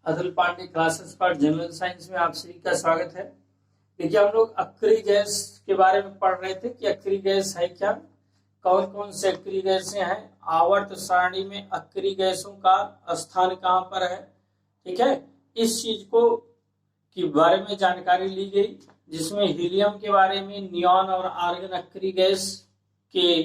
Atul Pandey classes पर general science में आप सभी का स्वागत है। देखिए, हम लोग अक्रिय गैस के बारे में पढ़ रहे थे कि अक्रिय गैस है क्या, कौन कौन से अक्रिय गैसें हैं, आवर्त सारणी में अक्रिय गैसों का स्थान कहाँ पर है। ठीक है, इस चीज को के बारे में जानकारी ली गई, जिसमें हीलियम के बारे में, नियॉन और आर्गन अक्रिय गैस के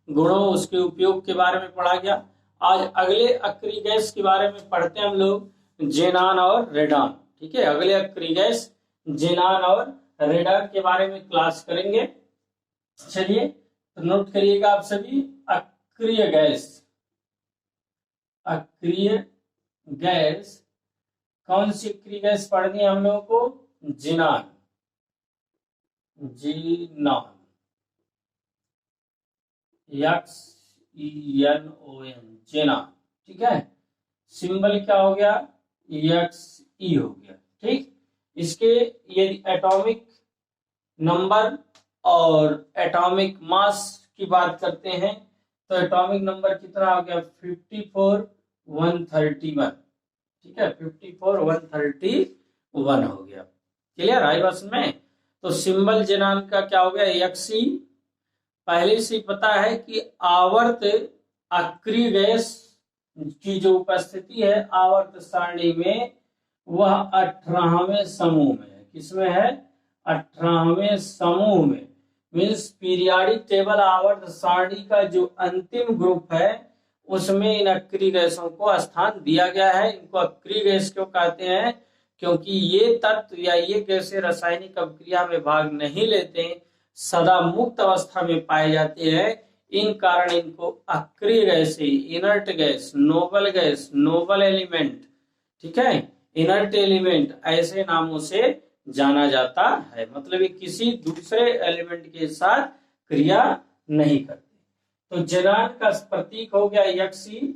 गुणों, उसके उपयोग के बारे में पढ़ा गया। आज अगले अक्रिय गैस के बारे में पढ़ते हैं हम लोग, जेनान और रेडान। ठीक है, अगले अक्रिय गैस जेनान और रेडान के बारे में क्लास करेंगे। चलिए तो नोट करिएगा आप सभी, अक्रिय गैस, अक्रिय गैस कौन सी अक्रिय गैस पढ़नी है हम लोगों को? जेनान, जीनॉन, XENON, जेनान। ठीक है, सिंबल क्या हो गया? XE हो गया। ठीक, इसके यदि एटॉमिक नंबर और एटॉमिक मास की बात करते हैं तो एटॉमिक नंबर कितना हो गया? 54,131। ठीक है, 54,131 हो गया। क्लियर आई बात में? तो सिंबल जेनान का क्या हो गया? XE। पहले से पता है कि आवर्त अक्रिय गैस की जो उपस्थिति है आवर्त सारणी में, वह 18वें समूह में है। किसमें है? 18वें समूह में। मीन्स पीरियाडिक टेबल आवर्त सारणी का जो अंतिम ग्रुप है उसमें इन अक्रिय गैसों को स्थान दिया गया है। इनको अक्रिय गैस क्यों कहते हैं? क्योंकि ये तत्व या ये गैसें रासायनिक अभिक्रिया में भाग नहीं लेते, सदा मुक्त अवस्था में पाए जाते हैं। इन कारण इनको अक्रिय गैसें, inert gas, noble gas, noble element, ठीक है, इनर्ट एलिमेंट, ऐसे नामों से जाना जाता है। मतलब ये किसी दूसरे एलिमेंट के साथ क्रिया नहीं करते। तो जेनान का प्रतीक हो गया XE,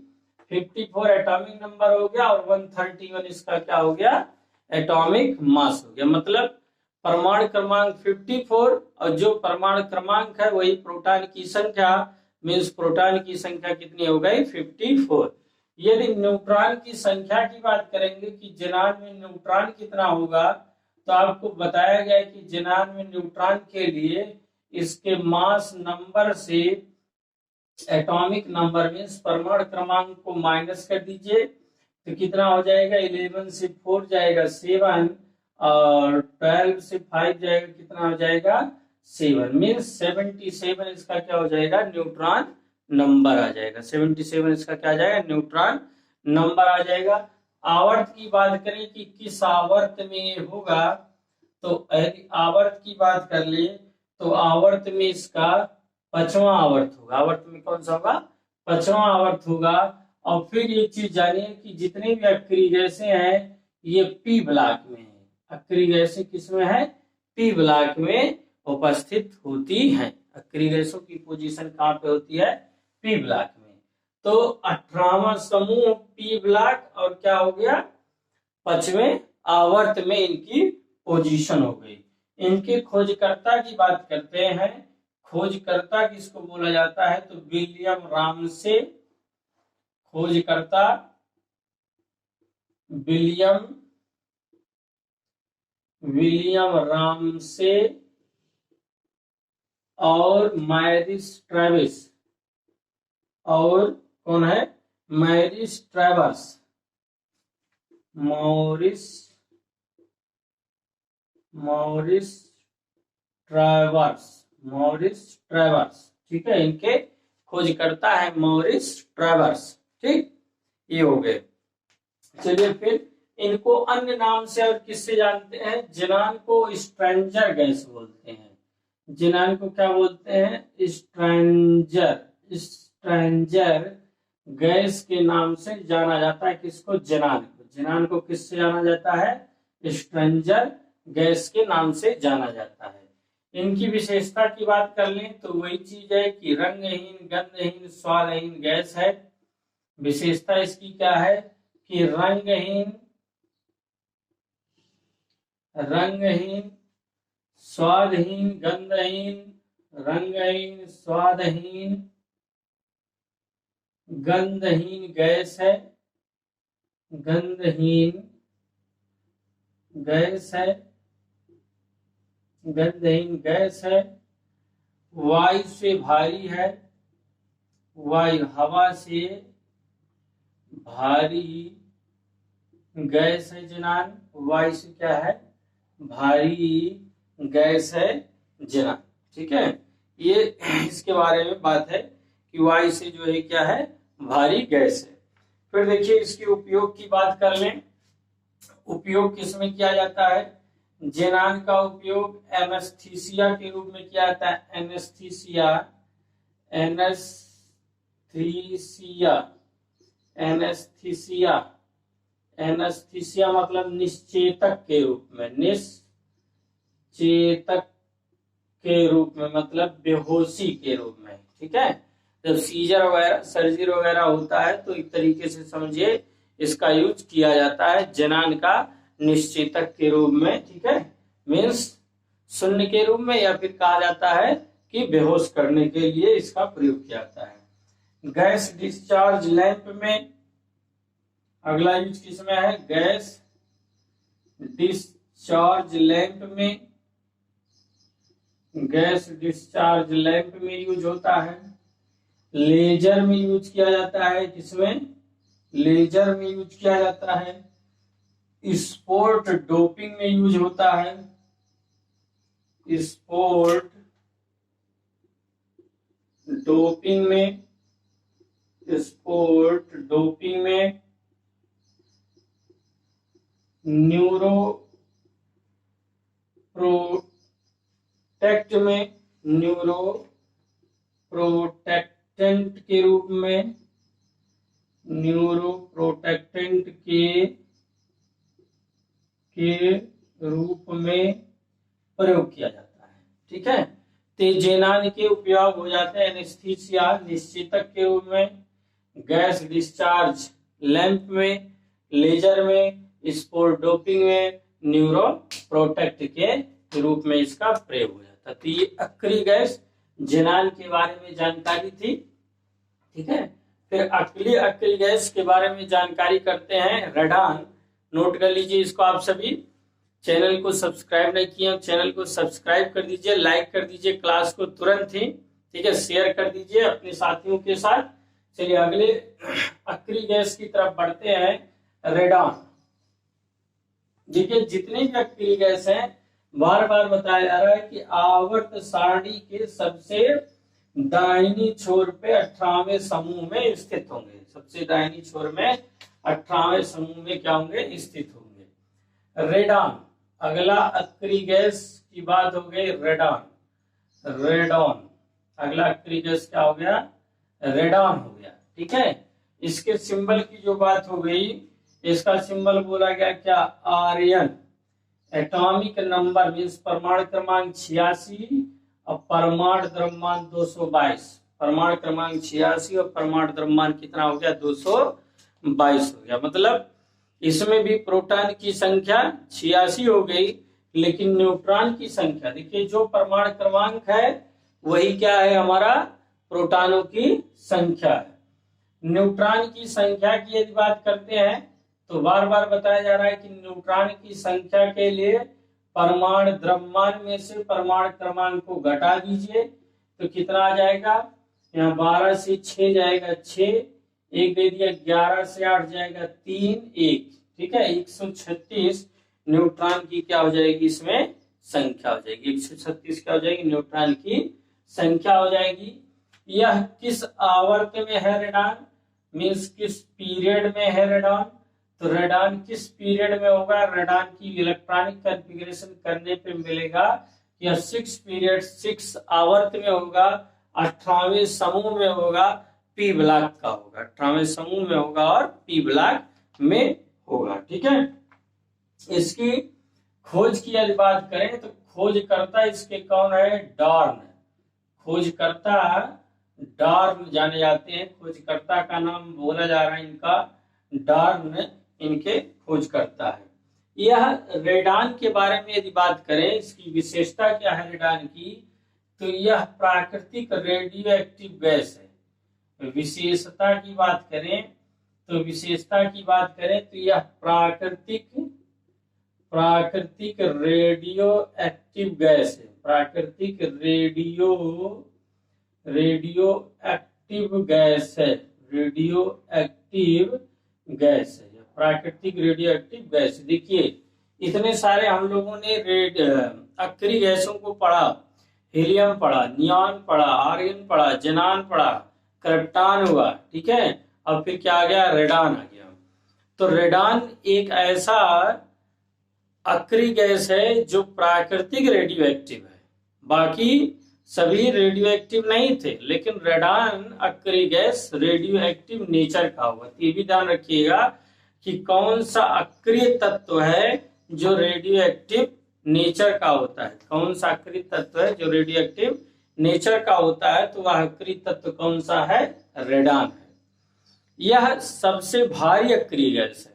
54 एटॉमिक नंबर हो गया, और 131 इसका क्या हो गया? एटॉमिक मास हो गया। मतलब परमाणु क्रमांक 54 और जो परमाणु क्रमांक है वही प्रोटॉन की संख्या, मीन्स प्रोटॉन की संख्या कितनी हो गई? 54। यदि न्यूट्रॉन की संख्या की बात करेंगे कि जेनान में न्यूट्रॉन कितना होगा, तो आपको बताया गया कि जेनान में न्यूट्रॉन के लिए इसके मास नंबर से एटॉमिक नंबर मीन्स परमाणु क्रमांक को माइनस कर दीजिए तो कितना हो जाएगा? 11 से 4 जाएगा 7, और 12 से 5 जाएगा, कितना हो जाएगा? 7। मीन्स 77 इसका क्या हो जाएगा? न्यूट्रॉन नंबर आ जाएगा। 77 इसका क्या आ जाएगा? न्यूट्रॉन नंबर आ जाएगा। आवर्त की बात करें कि किस आवर्त में ये होगा, तो यदि आवर्त की बात कर ले तो आवर्त में इसका 5वां आवर्त होगा। आवर्त में कौन सा होगा? 5वां आवर्त होगा। और फिर ये चीज जानिए कि जितने भी अक्रिय गैसें हैं ये पी ब्लॉक में है। अक्रिय गैसें किसमें है? पी ब्लॉक में उपस्थित होती हैं। अक्रिय गैसों की पोजीशन कहाँ पे होती है? पी ब्लॉक में। तो 18वां समूह पी ब्लॉक, और क्या हो गया? 5वें आवर्त में इनकी पोजीशन हो गई। इनके खोजकर्ता की बात करते हैं। खोजकर्ता किसको बोला जाता है? तो विलियम रामसे। खोजकर्ता विलियम रामसे और मैरिस ट्रेविस। और कौन है? मैरिस ट्रेवर्स, मॉरिस ट्रेवर्स। ठीक है, इनके खोजकर्ता है मॉरिस ट्रेवर्स। ठीक, ये हो गए। चलिए फिर इनको अन्य नाम से और किससे जानते हैं? जेनान को स्ट्रेंजर गैस बोलते हैं। जेनान को क्या बोलते हैं? स्ट्रेंजर गैस के नाम से जाना जाता है। किसको? जेनान को। जेनान को किससे जाना जाता है? स्ट्रेंजर गैस के नाम से जाना जाता है। इनकी विशेषता की बात कर लें तो वही चीज है कि रंगहीन, गंधहीन, स्वादहीन गैस है। विशेषता इसकी क्या है कि रंगहीन, स्वादहीन, गंधहीन, रंगहीन, स्वादहीन, गंधहीन गैस है। गंधहीन गैस है, गंधहीन गैस है, वायु से भारी है, वायु हवा से भारी गैस है जनान, वायु से क्या है, भारी गैस है जनान। ठीक है, ये इसके बारे में बात है कि वायु से जो है क्या है, भारी गैस है। फिर देखिए इसके उपयोग की बात कर लें। उपयोग किसमें किया जाता है, जेनान का उपयोग एनेस्थीसिया के रूप में किया जाता है। एनेस्थीसिया, एनेस्थीसिया, एनेस्थीसिया, एनेस्थीसिया मतलब निश्चेतक के रूप में, निश्चेतक के रूप में मतलब बेहोशी के रूप में। ठीक है, जब सीजर वगैरह सर्जरी वगैरह होता है तो एक तरीके से समझिए इसका यूज किया जाता है जनान का निश्चेतक के रूप में। ठीक है, मीन्स शून्य के रूप में, या फिर कहा जाता है कि बेहोश करने के लिए इसका प्रयोग किया जाता है। गैस डिस्चार्ज लैंप में अगला यूज किसमें है, गैस डिस्चार्ज लैंप में, गैस डिस्चार्ज लैंप में यूज होता है। लेजर में यूज किया जाता है, किसमें, लेजर में यूज किया जाता है। स्पोर्ट डोपिंग में यूज होता है, स्पोर्ट डोपिंग में, स्पोर्ट डोपिंग में। न्यूरो प्रोटेक्ट में, न्यूरो प्रोटेक्टेंट के रूप में, न्यूरो प्रोटेक्टेंट के रूप में प्रयोग किया जाता है। ठीक है, जेनान के उपयोग हो जाते हैं एनेस्थीसिया निश्चेतक के रूप में, गैस डिस्चार्ज लैंप में, लेजर में, स्पोर्ट डोपिंग में, न्यूरो प्रोटेक्ट के रूप में इसका प्रयोग हो जाता है। तो ये अक्रिय गैस जेनान के बारे में जानकारी थी। ठीक है, फिर अक्रिय गैस के बारे में जानकारी करते हैं, रेडान। नोट कर लीजिए इसको आप सभी। चैनल को सब्सक्राइब नहीं किए, चैनल को सब्सक्राइब कर दीजिए, लाइक कर दीजिए क्लास को तुरंत ही। ठीक है, शेयर कर दीजिए अपने साथियों के साथ। चलिए अगले अक्रिय गैस की तरफ बढ़ते हैं, रेडान। देखिए जितने भी अक्रिय गैस हैं, बार बार बताया जा रहा है कि आवर्त सारणी के सबसे दाहिनी छोर पे 18वें समूह में स्थित होंगे। सबसे दाहिनी छोर में 18वें समूह में क्या होंगे, स्थित होंगे। रेडान, अगला अक्रिय गैस की बात हो गई, रेडान, रेडॉन। अगला अक्रिय गैस क्या हो गया, रेडान हो गया। ठीक है, इसके सिंबल की जो बात हो गई, इसका सिंबल बोला गया क्या, आर्यन। एटॉमिक नंबर मीन्स परमाणु क्रमांक 86 और परमाणु द्रव्यमान 222। परमाणु क्रमांक 86 और परमाणु द्रव्यमान कितना हो गया, 222 हो गया। मतलब इसमें भी प्रोटॉन की संख्या 86 हो गई, लेकिन न्यूट्रॉन की संख्या, देखिए जो परमाणु क्रमांक है वही क्या है, हमारा प्रोटॉनों की संख्या है। न्यूट्रॉन की संख्या की यदि बात करते हैं तो बार बार बताया जा रहा है कि न्यूट्रॉन की संख्या के लिए परमाणु द्रव्यमान में से परमाणु क्रमांक को घटा दीजिए तो कितना आ जाएगा, यहाँ 12 से 6 जाएगा 6, एक दे दिया 11 से 8 जाएगा 3, 1। ठीक है, 136 न्यूट्रॉन की क्या हो जाएगी, इसमें संख्या हो जाएगी। 136 क्या हो जाएगी, न्यूट्रॉन की संख्या हो जाएगी। यह किस आवर्त में है रेडान, मीन्स किस पीरियड में है रेडान। तो रेडान किस पीरियड में होगा, रेडान की इलेक्ट्रॉनिक कॉन्फ़िगरेशन करने पे मिलेगा यह 6 पीरियड 6 आवर्त में होगा, 18वें समूह में होगा, पी ब्लॉक का होगा, 18वें समूह में होगा और पी ब्लॉक में होगा। ठीक है, इसकी खोज की यदि बात करें तो खोजकर्ता इसके कौन है, डॉर्न। खोजकर्ता डॉर्न जाने जाते हैं, खोजकर्ता का नाम बोला जा रहा है इनका, डॉर्न इनके खोजकर्ता है। यह रेडान के बारे में यदि बात करें, इसकी विशेषता क्या है रेडान की, तो यह प्राकृतिक रेडियो एक्टिव गैस है। विशेषता की बात करें तो, विशेषता की बात करें तो यह प्राकृतिक प्राकृतिक रेडियो एक्टिव गैस है, प्राकृतिक रेडियो एक्टिव गैस है, रेडियो एक्टिव गैस है, प्राकृतिक रेडियो एक्टिव गैस। देखिए इतने सारे हम लोगों ने अक्रिय गैसों को पढ़ा, हीलियम पढ़ा, नियॉन पढ़ा, आर्गन पढ़ा, जेनान पढ़ा, क्रिप्टॉन हुआ, ठीक है। अब फिर क्या आ गया, रेडान आ गया। तो रेडान एक ऐसा अक्रिय गैस है जो प्राकृतिक रेडियो एक्टिव है, बाकी सभी रेडियो एक्टिव नहीं थे, लेकिन रेडान अक्रिय गैस रेडियो एक्टिव नेचर का हुआ। ये भी ध्यान रखिएगा कि कौन सा अक्रिय तत्व है जो रेडियो एक्टिव नेचर का होता है, कौन सा अक्रिय तत्व है जो रेडियो एक्टिव नेचर का होता है, तो वह अक्रिय तत्व कौन सा है, रेडान है। यह सबसे भारी अक्रिय गैस है।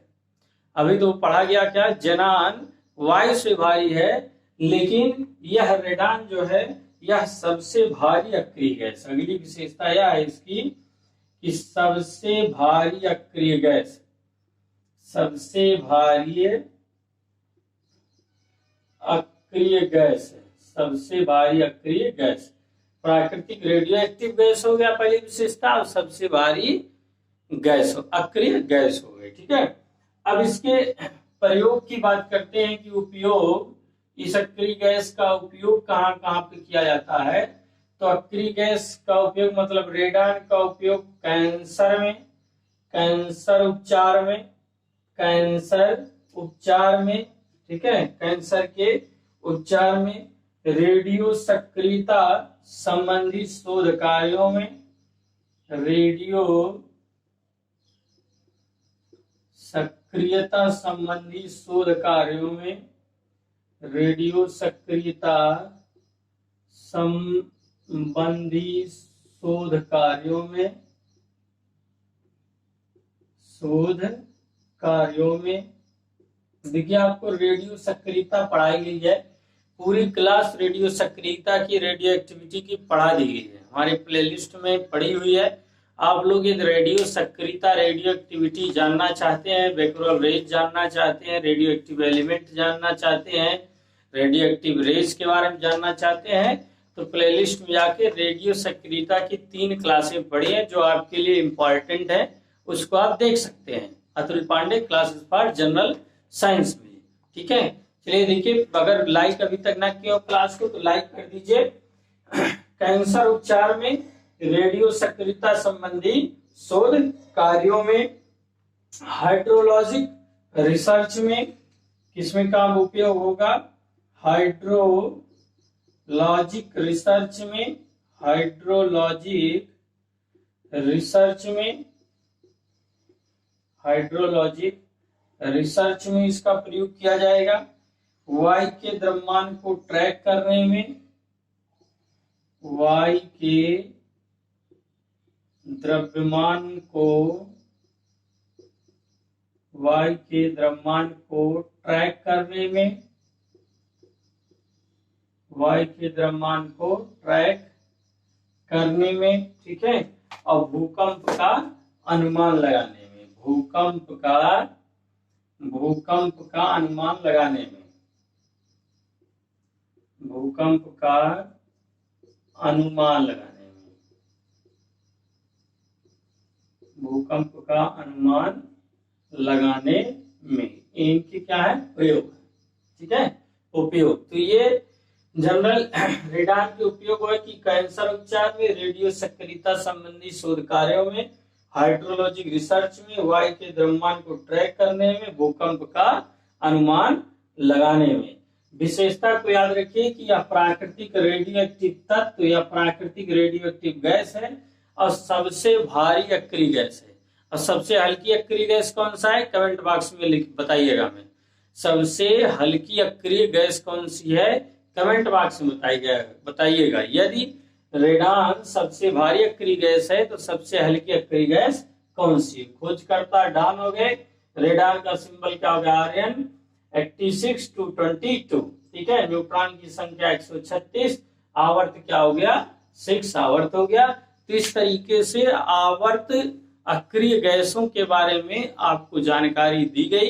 अभी तो पढ़ा गया क्या, जेनान वायु से भारी है, लेकिन यह रेडान जो है यह सबसे भारी अक्रिय गैस। अगली विशेषता यह है इसकी कि सबसे भारी अक्रिय गैस, सबसे भारी अक्रिय गैस है, सबसे भारी अक्रिय गैस। प्राकृतिक रेडियो एक्टिव गैस हो गया पहली विशेषता, और सबसे भारी गैस अक्रिय गैस हो गई, ठीक है। अब इसके प्रयोग की बात करते हैं कि उपयोग, इस अक्रिय गैस का उपयोग कहाँ कहाँ पे किया जाता है। तो अक्रिय गैस का उपयोग मतलब रेडान का उपयोग कैंसर में, कैंसर उपचार में, कैंसर उपचार में, ठीक है, कैंसर के उपचार में, रेडियो सक्रियता संबंधी शोध कार्यों में, रेडियो सक्रियता संबंधी शोध कार्यों में, रेडियो सक्रियता संबंधी शोध कार्यों में, शोध कार्यों में। देखिए आपको रेडियो सक्रियता पढ़ाई गई है, पूरी क्लास रेडियो सक्रियता की, रेडियो एक्टिविटी की पढ़ा दी गई है, हमारे प्लेलिस्ट में पड़ी हुई है। आप लोग यदि रेडियो सक्रियता, रेडियो एक्टिविटी जानना चाहते हैं, बैक्यूलर रेज जानना चाहते हैं, रेडियो एक्टिव एलिमेंट जानना चाहते हैं, रेडियो एक्टिव रेज के बारे में जानना चाहते हैं, तो प्लेलिस्ट में जाके रेडियो सक्रियता की 3 क्लासें पढ़ी हैं जो आपके लिए इम्पोर्टेंट है, उसको आप देख सकते हैं। Atul Pandey classes for general science में, ठीक है। चलिए देखिए, अगर लाइक अभी तक ना किया हो क्लास को तो लाइक कर दीजिए। कैंसर उपचार में, रेडियो सक्रियता संबंधी शोध कार्यों में, हाइड्रोलॉजिक रिसर्च में, किसमें काम उपयोग होगा, हाइड्रोलॉजिक रिसर्च में, हाइड्रोलॉजिक रिसर्च में, हाइड्रोलॉजिक रिसर्च में इसका प्रयोग किया जाएगा। वायु के द्रव्यमान को ट्रैक करने में, वायु के द्रव्यमान को ट्रैक करने में, वायु के द्रव्यमान को ट्रैक करने में, ठीक है। और भूकंप का अनुमान लगाने में, भूकंप का अनुमान लगाने में, भूकंप का अनुमान लगाने में, भूकंप का अनुमान लगाने में, इनकी क्या है, प्रयोग, ठीक है, उपयोग। तो ये जनरल रेडान के उपयोग है कि कैंसर उपचार में, रेडियो सक्रियता संबंधी शोध कार्यों में, हाइड्रोलॉजिक रिसर्च में, वायु के द्रव्यमान को ट्रैक करने में, भूकंप का अनुमान लगाने में। विशेषता को याद रखिए कि यह प्राकृतिक रेडियो एक्टिव तत्व या प्राकृतिक रेडियो एक्टिव गैस है और सबसे भारी अक्रिय गैस है। और सबसे हल्की अक्रिय गैस कौन सा है, कमेंट बॉक्स में बताइएगा। मैं सबसे हल्की अक्रिय गैस कौन सी है, कमेंट बॉक्स में बताइएगा। यदि रेडान सबसे भारी अक्रिय गैस है तो सबसे हल्की अक्रिय गैस कौन सी है। खोजकर्ता डान हो गए, रेडान का सिंबल क्या हो गया, Rn, 86 to 22, ठीक है। न्यूट्रॉन की संख्या 136, आवर्त क्या हो गया, 6 आवर्त हो गया। तो इस तरीके से आवर्त अक्रिय गैसों के बारे में आपको जानकारी दी गई।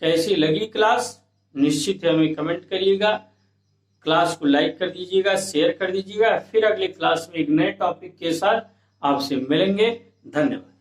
कैसी लगी क्लास, निश्चित ही हमें कमेंट करिएगा, क्लास को लाइक कर दीजिएगा, शेयर कर दीजिएगा। फिर अगले क्लास में एक नए टॉपिक के साथ आपसे मिलेंगे। धन्यवाद।